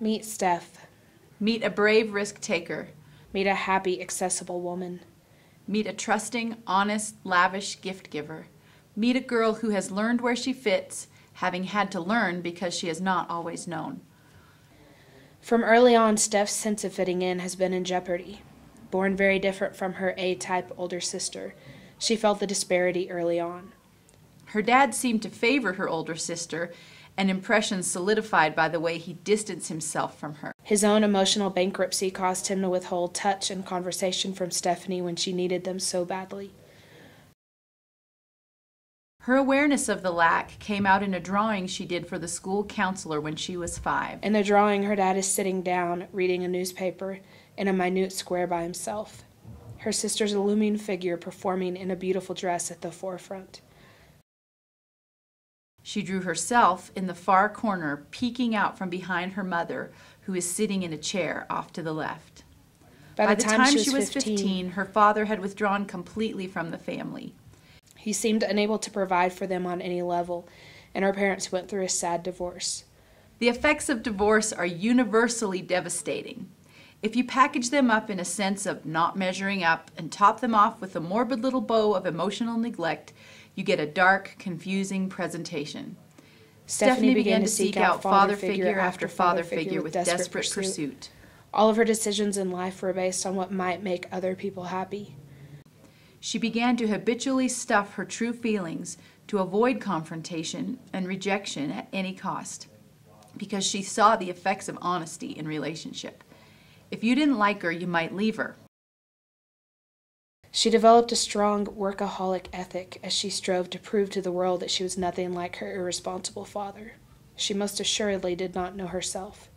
Meet Steph. Meet a brave risk-taker. Meet a happy, accessible woman. Meet a trusting, honest, lavish gift-giver. Meet a girl who has learned where she fits, having had to learn because she has not always known. From early on, Steph's sense of fitting in has been in jeopardy. Born very different from her A-type older sister, she felt the disparity early on. Her dad seemed to favor her older sister, an impression solidified by the way he distanced himself from her. His own emotional bankruptcy caused him to withhold touch and conversation from Stephanie when she needed them so badly. Her awareness of the lack came out in a drawing she did for the school counselor when she was 5. In the drawing, her dad is sitting down, reading a newspaper, in a minute square by himself. Her sister's a looming figure performing in a beautiful dress at the forefront. She drew herself in the far corner, peeking out from behind her mother, who is sitting in a chair off to the left. By the time she was 15, her father had withdrawn completely from the family. He seemed unable to provide for them on any level, and her parents went through a sad divorce. The effects of divorce are universally devastating. If you package them up in a sense of not measuring up and top them off with a morbid little bow of emotional neglect, you get a dark, confusing presentation. Stephanie began to seek out father figure after father figure with desperate pursuit. All of her decisions in life were based on what might make other people happy. She began to habitually stuff her true feelings to avoid confrontation and rejection at any cost, because she saw the effects of honesty in relationship. If you didn't like her, you might leave her. She developed a strong workaholic ethic as she strove to prove to the world that she was nothing like her irresponsible father. She most assuredly did not know herself.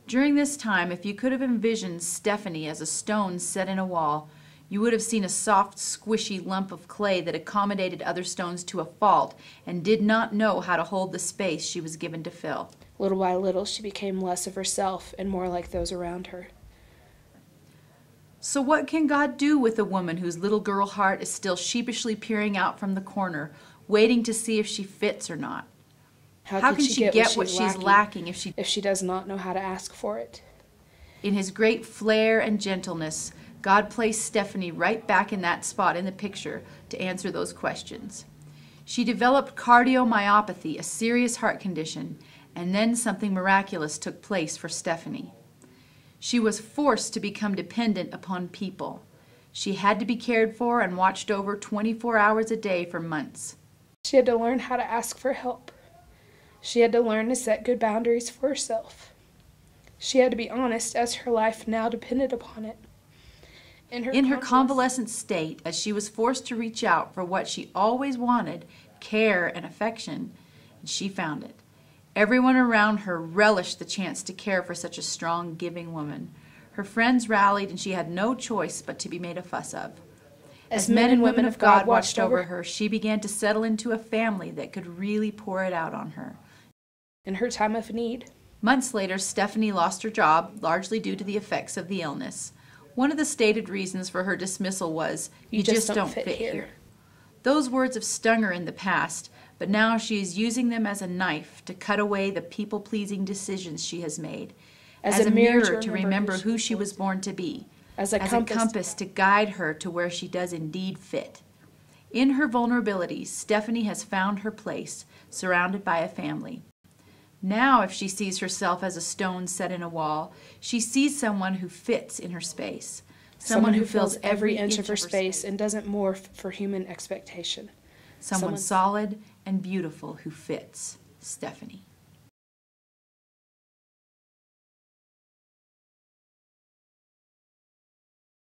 During this time, if you could have envisioned Stephanie as a stone set in a wall, you would have seen a soft, squishy lump of clay that accommodated other stones to a fault and did not know how to hold the space she was given to fill. Little by little, she became less of herself and more like those around her. So what can God do with a woman whose little girl heart is still sheepishly peering out from the corner, waiting to see if she fits or not? How can she get what she's lacking if she does not know how to ask for it? In His great flair and gentleness, God placed Stephanie right back in that spot in the picture to answer those questions. She developed cardiomyopathy, a serious heart condition, and then something miraculous took place for Stephanie. She was forced to become dependent upon people. She had to be cared for and watched over 24 hours a day for months. She had to learn how to ask for help. She had to learn to set good boundaries for herself. She had to be honest, as her life now depended upon it. In her convalescent state, as she was forced to reach out for what she always wanted, care and affection, she found it. Everyone around her relished the chance to care for such a strong, giving woman. Her friends rallied, and she had no choice but to be made a fuss of. As men and women of God watched over her, she began to settle into a family that could really pour it out on her. In her time of need. Months later, Stephanie lost her job, largely due to the effects of the illness. One of the stated reasons for her dismissal was, "You just don't fit here." Those words have stung her in the past, but now she is using them as a knife to cut away the people-pleasing decisions she has made, as a mirror to remember who she was born to be, as a compass to guide her to where she does indeed fit. In her vulnerability, Stephanie has found her place, surrounded by a family. Now, if she sees herself as a stone set in a wall, she sees someone who fits in her space, someone who fills every inch of her space and doesn't morph for human expectation. Someone solid and beautiful who fits. Stephanie.